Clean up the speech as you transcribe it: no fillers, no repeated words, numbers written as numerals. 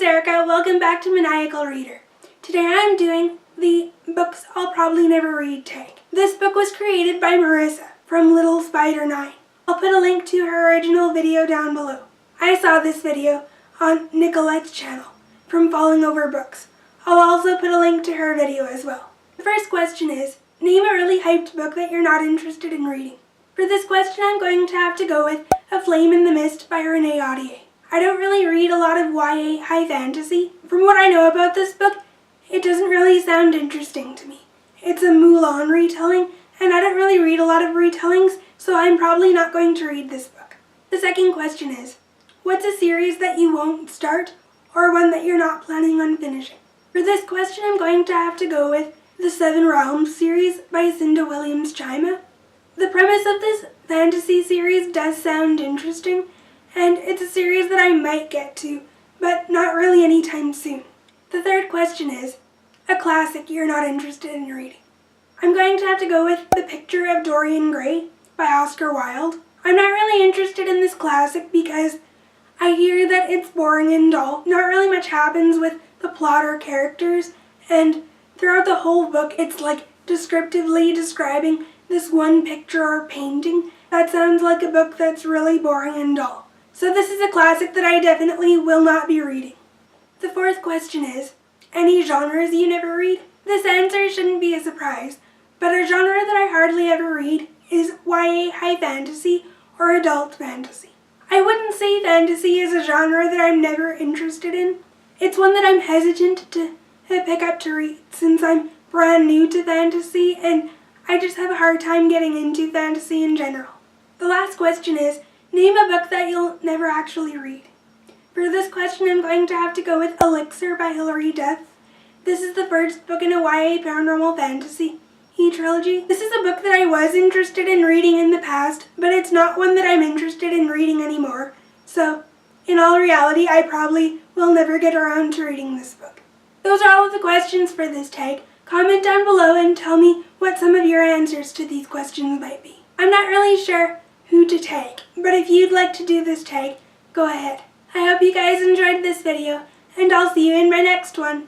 Erica, welcome back to Maniacal Reader. Today I'm doing the Books I'll Probably Never Read tag. This book was created by Marissa from Little Spider 9. I'll put a link to her original video down below. I saw this video on Nicolette's channel from Falling Over Books. I'll also put a link to her video as well. The first question is, name a really hyped book that you're not interested in reading. For this question I'm going to have to go with A Flame in the Mist by Renee Audier. I don't really read a lot of YA high fantasy. From what I know about this book, it doesn't really sound interesting to me. It's a Mulan retelling, and I don't really read a lot of retellings, so I'm probably not going to read this book. The second question is, what's a series that you won't start, or one that you're not planning on finishing? For this question I'm going to have to go with the Seven Realms series by Cinda Williams-Chima. The premise of this fantasy series does sound interesting, and it's a series that I might get to, but not really anytime soon. The third question is, a classic you're not interested in reading. I'm going to have to go with The Picture of Dorian Gray by Oscar Wilde. I'm not really interested in this classic because I hear that it's boring and dull. Not really much happens with the plot or characters, and throughout the whole book it's like descriptively describing this one picture or painting. That sounds like a book that's really boring and dull. So this is a classic that I definitely will not be reading. The fourth question is, any genres you never read? This answer shouldn't be a surprise, but a genre that I hardly ever read is YA high fantasy or adult fantasy. I wouldn't say fantasy is a genre that I'm never interested in. It's one that I'm hesitant to pick up to read since I'm brand new to fantasy and I just have a hard time getting into fantasy in general. The last question is, name a book that you'll never actually read. For this question I'm going to have to go with Elixir by Hilary Duff. This is the first book in a YA paranormal fantasy trilogy. This is a book that I was interested in reading in the past, but it's not one that I'm interested in reading anymore. So, in all reality, I probably will never get around to reading this book. Those are all of the questions for this tag. Comment down below and tell me what some of your answers to these questions might be. I'm not really sure who to tag, but if you'd like to do this tag, go ahead. I hope you guys enjoyed this video, and I'll see you in my next one.